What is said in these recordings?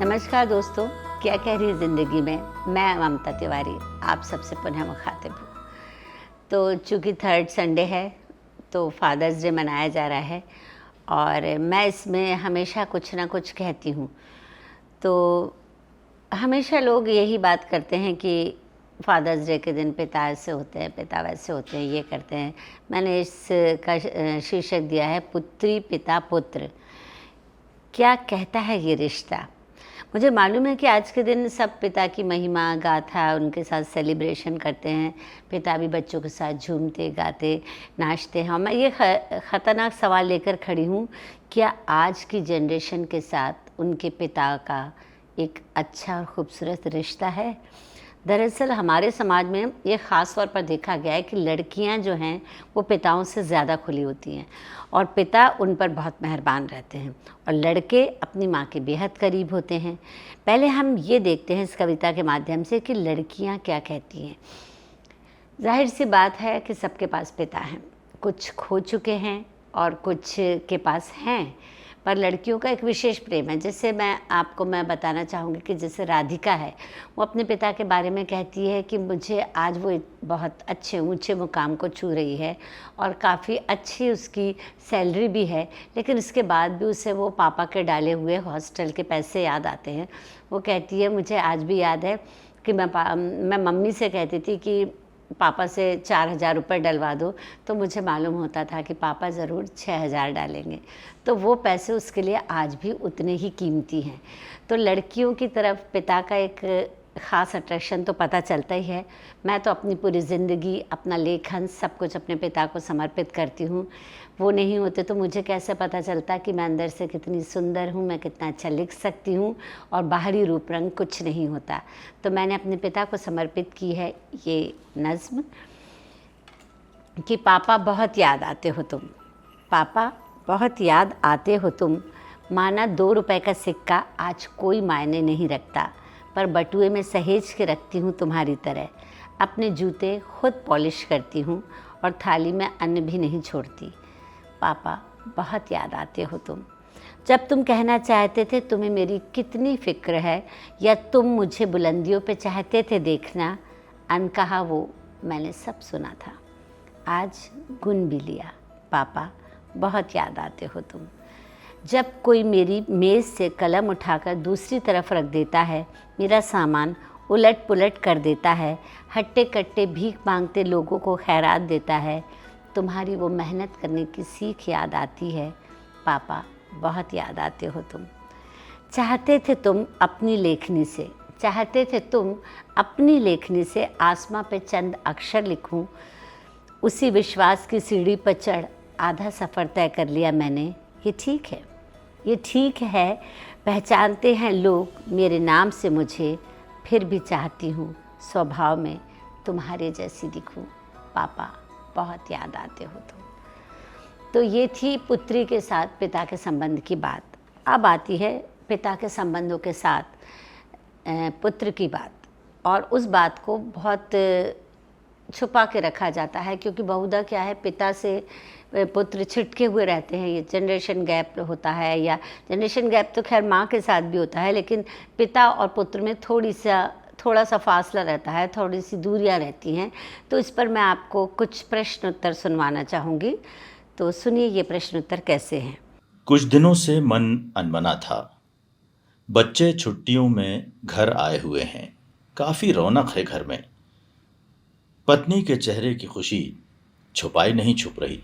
नमस्कार दोस्तों, क्या कह रही ज़िंदगी में। मैं ममता तिवारी आप सबसे पुनः मुखातिब हूँ। तो चूँकि थर्ड संडे है तो फादर्स डे मनाया जा रहा है और मैं इसमें हमेशा कुछ ना कुछ कहती हूँ। तो हमेशा लोग यही बात करते हैं कि फादर्स डे के दिन पिता ऐसे होते हैं, पिता वैसे होते हैं, ये करते हैं। मैंने इसका शीर्षक दिया है पुत्री पिता पुत्र। क्या कहता है ये रिश्ता। मुझे मालूम है कि आज के दिन सब पिता की महिमा गाथा उनके साथ सेलिब्रेशन करते हैं। पिता भी बच्चों के साथ झूमते गाते नाचते हैं और मैं ये ख़तरनाक सवाल लेकर खड़ी हूँ, क्या आज की जनरेशन के साथ उनके पिता का एक अच्छा और ख़ूबसूरत रिश्ता है। दरअसल हमारे समाज में ये ख़ास तौर पर देखा गया है कि लड़कियां जो हैं वो पिताओं से ज़्यादा खुली होती हैं और पिता उन पर बहुत मेहरबान रहते हैं और लड़के अपनी माँ के बेहद करीब होते हैं। पहले हम ये देखते हैं इस कविता के माध्यम से कि लड़कियां क्या कहती हैं। जाहिर सी बात है कि सबके पास पिता हैं, कुछ खो चुके हैं और कुछ के पास हैं, पर लड़कियों का एक विशेष प्रेम है। जैसे मैं बताना चाहूँगी कि जैसे राधिका है, वो अपने पिता के बारे में कहती है कि मुझे आज वो बहुत अच्छे ऊंचे मुकाम को छू रही है और काफ़ी अच्छी उसकी सैलरी भी है, लेकिन इसके बाद भी उसे वो पापा के डाले हुए हॉस्टल के पैसे याद आते हैं। वो कहती है मुझे आज भी याद है कि मैं मम्मी से कहती थी कि पापा से 4,000 रुपये डलवा दो, तो मुझे मालूम होता था कि पापा ज़रूर 6,000 डालेंगे। तो वो पैसे उसके लिए आज भी उतने ही कीमती हैं। तो लड़कियों की तरफ पिता का एक ख़ास अट्रैक्शन तो पता चलता ही है। मैं तो अपनी पूरी ज़िंदगी, अपना लेखन, सब कुछ अपने पिता को समर्पित करती हूँ। वो नहीं होते तो मुझे कैसे पता चलता कि मैं अंदर से कितनी सुंदर हूँ, मैं कितना अच्छा लिख सकती हूँ और बाहरी रूप रंग कुछ नहीं होता। तो मैंने अपने पिता को समर्पित की है ये नज़्म कि पापा बहुत याद आते हो तुम, पापा बहुत याद आते हो तुम, माना 2 रुपए का सिक्का आज कोई मायने नहीं रखता, पर बटुए में सहेज के रखती हूँ तुम्हारी तरह। अपने जूते खुद पॉलिश करती हूँ और थाली में अन्न भी नहीं छोड़ती। पापा बहुत याद आते हो तुम, जब तुम कहना चाहते थे तुम्हें मेरी कितनी फ़िक्र है, या तुम मुझे बुलंदियों पे चाहते थे देखना, अनकहा वो मैंने सब सुना था, आज गुन भी लिया। पापा बहुत याद आते हो तुम, जब कोई मेरी मेज़ से कलम उठाकर दूसरी तरफ रख देता है, मेरा सामान उलट पुलट कर देता है, हट्टे कट्टे भीख मांगते लोगों को खैरात देता है, तुम्हारी वो मेहनत करने की सीख याद आती है। पापा बहुत याद आते हो तुम, चाहते थे तुम अपनी लेखनी से, चाहते थे तुम अपनी लेखनी से आसमां पे चंद अक्षर लिखूं, उसी विश्वास की सीढ़ी पर चढ़ आधा सफ़र तय कर लिया मैंने। ये ठीक है, ये ठीक है, पहचानते हैं लोग मेरे नाम से मुझे, फिर भी चाहती हूँ स्वभाव में तुम्हारे जैसी दिखूँ। पापा बहुत याद आते हो तुम। तो ये थी पुत्री के साथ पिता के संबंध की बात। अब आती है पिता के संबंधों के साथ पुत्र की बात, और उस बात को बहुत छुपा के रखा जाता है, क्योंकि बहुधा क्या है, पिता से पुत्र छिटके हुए रहते हैं। ये जनरेशन गैप होता है, या जनरेशन गैप तो खैर माँ के साथ भी होता है, लेकिन पिता और पुत्र में थोड़ा सा फासला रहता है, थोड़ी सी दूरियां रहती हैं। तो इस पर मैं आपको कुछ प्रश्न उत्तर सुनवाना चाहूँगी। तो सुनिए ये प्रश्न उत्तर कैसे हैं। कुछ दिनों से मन अनबना था। बच्चे छुट्टियों में घर आए हुए हैं, काफी रौनक है घर में। पत्नी के चेहरे की खुशी छुपाई नहीं छुप रही।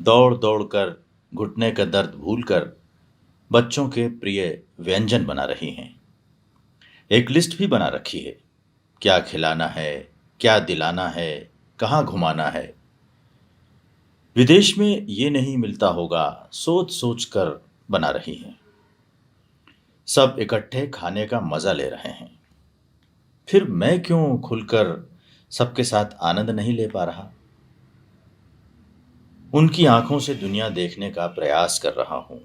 दौड़ दौड़ कर घुटने का दर्द भूलकर बच्चों के प्रिय व्यंजन बना रही हैं। एक लिस्ट भी बना रखी है, क्या खिलाना है, क्या दिलाना है, कहाँ घुमाना है। विदेश में ये नहीं मिलता होगा, सोच सोच कर बना रही हैं। सब इकट्ठे खाने का मजा ले रहे हैं। फिर मैं क्यों खुलकर सबके साथ आनंद नहीं ले पा रहा। उनकी आंखों से दुनिया देखने का प्रयास कर रहा हूं।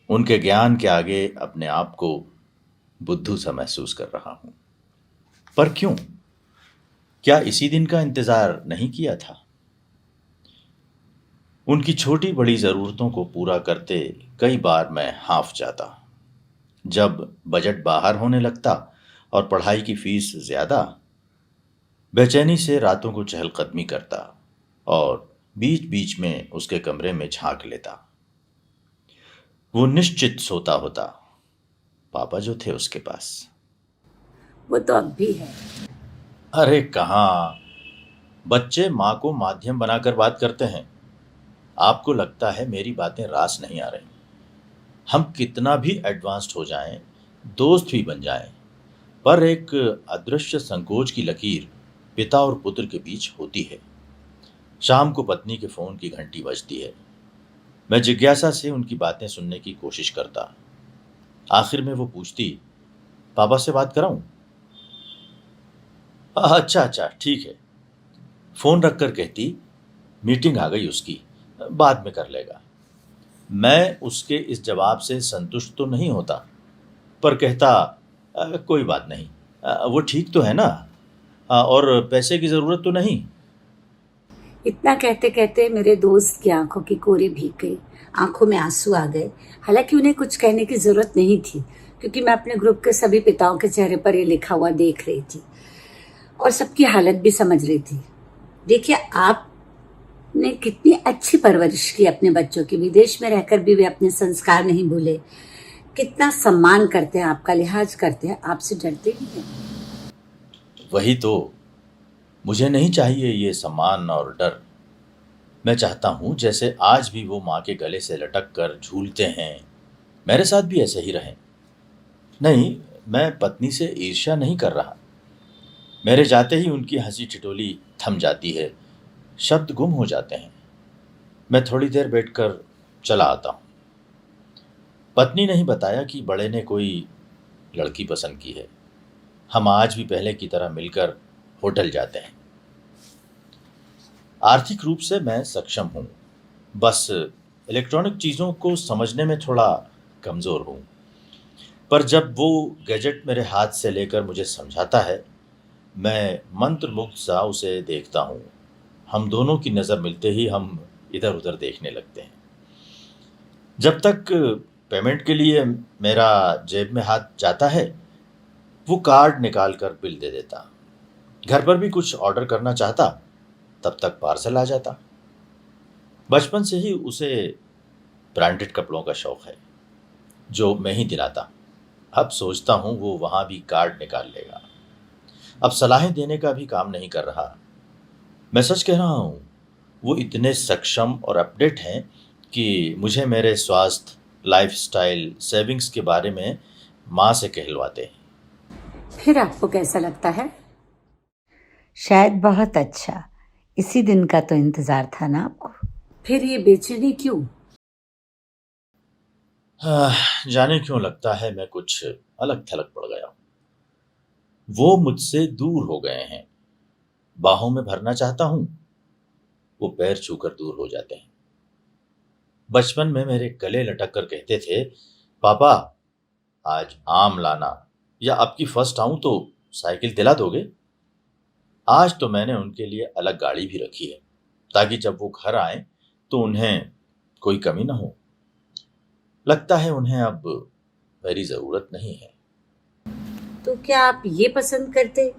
उनके ज्ञान के आगे अपने आप को बुद्धू सा महसूस कर रहा हूं। पर क्यों? क्या इसी दिन का इंतजार नहीं किया था? उनकी छोटी बड़ी जरूरतों को पूरा करते कई बार मैं हाफ जाता। जब बजट बाहर होने लगता और पढ़ाई की फीस ज्यादा, बेचैनी से रातों को चहलकदमी करता और बीच बीच में उसके कमरे में झांक लेता। वो निश्चित सोता होता, पापा जो थे उसके पास। वो तो अब भी है। अरे कहाँ, बच्चे माँ को माध्यम बनाकर बात करते हैं। आपको लगता है मेरी बातें रास नहीं आ रही। हम कितना भी एडवांस्ड हो जाएं, दोस्त भी बन जाएं, पर एक अदृश्य संकोच की लकीर पिता और पुत्र के बीच होती है। शाम को पत्नी के फोन की घंटी बजती है। मैं जिज्ञासा से उनकी बातें सुनने की कोशिश करता। आखिर में वो पूछती, पापा से बात कराऊं? अच्छा अच्छा ठीक है। फोन रखकर कहती, मीटिंग आ गई उसकी, बाद में कर लेगा। मैं उसके इस जवाब से संतुष्ट तो नहीं होता, पर कहता, कोई बात नहीं, वो ठीक तो है ना? और पैसे की जरूरत तो नहीं?" इतना कहते कहते मेरे दोस्त की आंखों की कोरे भीग गई, आंखों में आंसू आ गए। हालांकि उन्हें कुछ कहने की जरूरत नहीं थी, क्योंकि मैं अपने ग्रुप के सभी पिताओं के चेहरे पर ये लिखा हुआ देख रही थी और सबकी हालत भी समझ रही थी। देखिए, आपने कितनी अच्छी परवरिश की अपने बच्चों की, विदेश में रहकर भी वे अपने संस्कार नहीं भूले। कितना सम्मान करते हैं, आपका लिहाज करते हैं, आपसे डरते भी हैं। वही तो, मुझे नहीं चाहिए ये सम्मान और डर। मैं चाहता हूं जैसे आज भी वो माँ के गले से लटक कर झूलते हैं, मेरे साथ भी ऐसे ही रहें। नहीं, मैं पत्नी से ईर्ष्या नहीं कर रहा। मेरे जाते ही उनकी हंसी ठिठोली थम जाती है, शब्द गुम हो जाते हैं। मैं थोड़ी देर बैठकर चला आता हूँ। पत्नी ने ही बताया कि बड़े ने कोई लड़की पसंद की है। हम आज भी पहले की तरह मिलकर होटल जाते हैं। आर्थिक रूप से मैं सक्षम हूँ, बस इलेक्ट्रॉनिक चीज़ों को समझने में थोड़ा कमज़ोर हूँ। पर जब वो गैजेट मेरे हाथ से लेकर मुझे समझाता है, मैं मंत्रमुग्ध सा उसे देखता हूँ। हम दोनों की नज़र मिलते ही हम इधर उधर देखने लगते हैं। जब तक पेमेंट के लिए मेरा जेब में हाथ जाता है, वो कार्ड निकाल कर बिल दे देता। घर पर भी कुछ ऑर्डर करना चाहता, तब तक पार्सल आ जाता। बचपन से ही उसे ब्रांडेड कपड़ों का शौक है, जो मैं ही दिलाता। अब सोचता हूँ वो वहाँ भी कार्ड निकाल लेगा। अब सलाहें देने का भी काम नहीं कर रहा। मैं सच कह रहा हूँ, वो इतने सक्षम और अपडेट हैं कि मुझे मेरे स्वास्थ्य, लाइफस्टाइल, सेविंग्स के बारे में माँ से कहलवाते हैं। फिर आपको कैसा लगता है? शायद बहुत अच्छा। इसी दिन का तो इंतजार था ना आपको। फिर ये बेचैनी क्यों? जाने क्यों लगता है मैं कुछ अलग थलग पड़ गया हूँ। वो मुझसे दूर हो गए हैं। बाहों में भरना चाहता हूँ, वो पैर छूकर दूर हो जाते हैं। बचपन में मेरे गले लटक कर कहते थे, पापा आज आम लाना, या अब की फर्स्ट आऊं तो साइकिल दिला दोगे? आज तो मैंने उनके लिए अलग गाड़ी भी रखी है, ताकि जब वो घर आए तो उन्हें कोई कमी ना हो। लगता है उन्हें अब मेरी जरूरत नहीं है। तो क्या आप ये पसंद करते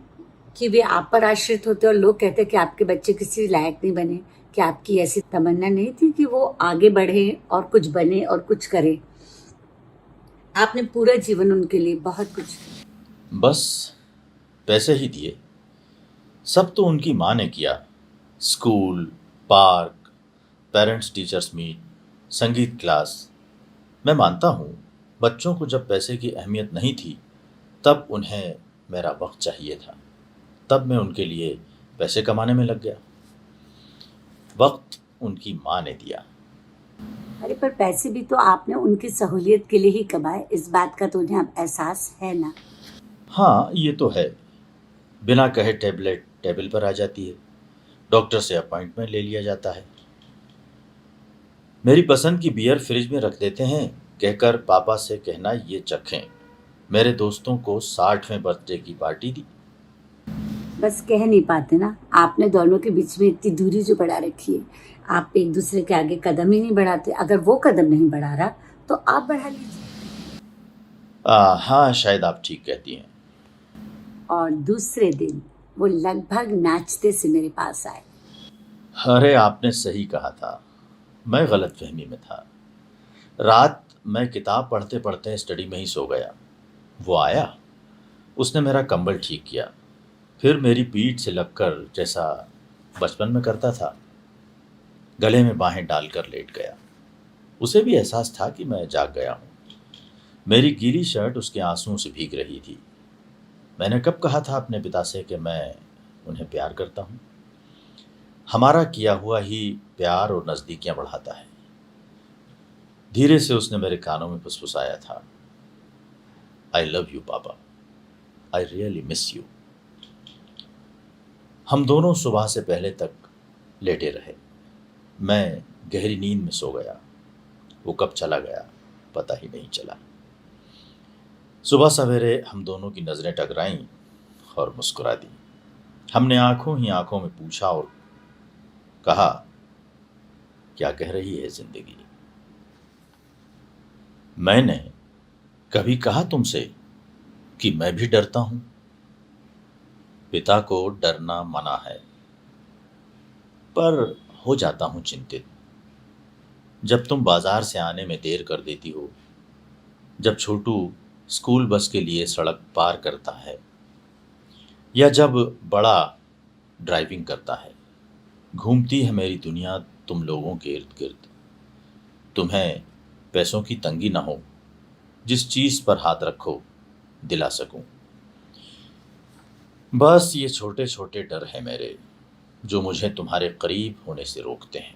कि वे आप पर आश्रित होते और लोग कहते कि आपके बच्चे किसी लायक नहीं बने? क्या आपकी ऐसी तमन्ना नहीं थी कि वो आगे बढ़े और कुछ बने और कुछ करे? आपने पूरा जीवन उनके लिए बहुत कुछ किया। बस पैसे ही दिए, सब तो उनकी माँ ने किया। School, park, parents teachers meet, संगीत क्लास। मैं मानता हूँ बच्चों को जब पैसे की अहमियत नहीं थी, तब उन्हें मेरा वक्त चाहिए था। तब मैं उनके लिए पैसे कमाने में लग गया। वक्त उनकी माँ ने दिया। अरे पर पैसे भी तो आपने उनकी सहूलियत के लिए ही कमाए, इस बात का तो उन्हें अब एहसास है ना? हाँ, ये तो है। बिना कहे टैबलेट टेबल पर आ जाती है, डॉक्टर से अपॉइंटमेंट ले लिया जाता है। मेरी पसंद की बियर फ्रिज में रख देते हैं, कहकर पापा से कहना ये चखें। मेरे दोस्तों को 60वें बर्थडे की पार्टी दी। बस कह नहीं पाते ना, आपने दोनों के बीच में इतनी दूरी जो बढ़ा रखी है। आप एक दूसरे के आगे कदम ही नहीं बढ़ाते। अगर वो कदम नहीं बढ़ा रहा तो आप बढ़ा लीजिए। हाँ, शायद आप ठीक कहती हैं। और दूसरे दिन वो लगभग नाचते से मेरे पास आए। अरे, आपने सही कहा था, मैं गलतफहमी में था। रात मैं किताब पढ़ते-पढ़ते स्टडी में ही सो गया। वो आया, उसने मेरा कंबल ठीक किया, फिर मेरी पीठ से लगकर जैसा बचपन में करता था, गले में बाहें डालकर लेट गया। उसे भी एहसास था कि मैं जाग गया हूँ। मेरी गीली शर्ट उसके आंसुओं से भीग रही थी। मैंने कब कहा था अपने पिता से कि मैं उन्हें प्यार करता हूँ? हमारा किया हुआ ही प्यार और नज़दीकियाँ बढ़ाता है। धीरे से उसने मेरे कानों में फुसफुसाया था, आई लव यू पापा, आई रियली मिस यू। हम दोनों सुबह से पहले तक लेटे रहे। मैं गहरी नींद में सो गया। वो कब चला गया पता ही नहीं चला। सुबह सवेरे हम दोनों की नज़रें टकराईं और मुस्कुरा दी। हमने आंखों ही आंखों में पूछा और कहा, क्या कह रही है जिंदगी? मैंने कभी कहा तुमसे कि मैं भी डरता हूं? पिता को डरना मना है, पर हो जाता हूं चिंतित जब तुम बाजार से आने में देर कर देती हो, जब छोटू स्कूल बस के लिए सड़क पार करता है, या जब बड़ा ड्राइविंग करता है। घूमती है मेरी दुनिया तुम लोगों के इर्द गिर्द। तुम्हें पैसों की तंगी ना हो, जिस चीज़ पर हाथ रखो दिला सकूं। बस ये छोटे छोटे डर हैं मेरे, जो मुझे तुम्हारे करीब होने से रोकते हैं।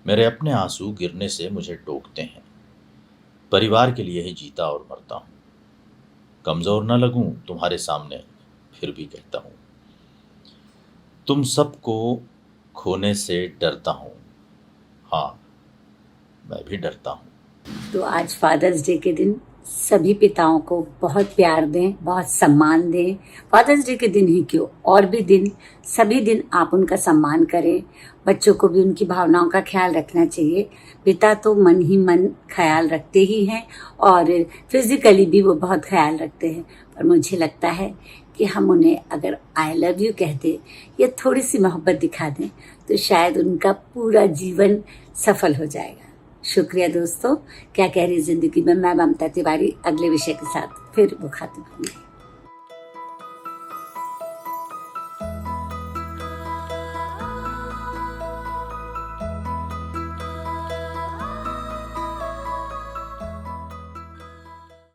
मेरे अपने आंसू गिरने से मुझे टोकते हैं। परिवार के लिए ही जीता और मरता हूँ। कमज़ोर न लगूं तुम्हारे सामने, फिर भी कहता हूँ, तुम सबको खोने से डरता हूँ। हाँ, मैं भी डरता हूँ। तो आज फादर्स डे के दिन सभी पिताओं को बहुत प्यार दें, बहुत सम्मान दें। फादर्स डे के दिन ही क्यों, और भी दिन, सभी दिन आप उनका सम्मान करें। बच्चों को भी उनकी भावनाओं का ख्याल रखना चाहिए। पिता तो मन ही मन ख्याल रखते ही हैं और फिजिकली भी वो बहुत ख्याल रखते हैं, पर मुझे लगता है कि हम उन्हें अगर आई लव यू कहते या थोड़ी सी मोहब्बत दिखा दें तो शायद उनका पूरा जीवन सफल हो जाएगा। शुक्रिया दोस्तों। क्या कह रही जिंदगी में मैं ममता तिवारी अगले विषय के साथ फिर मुखातिब होंगी।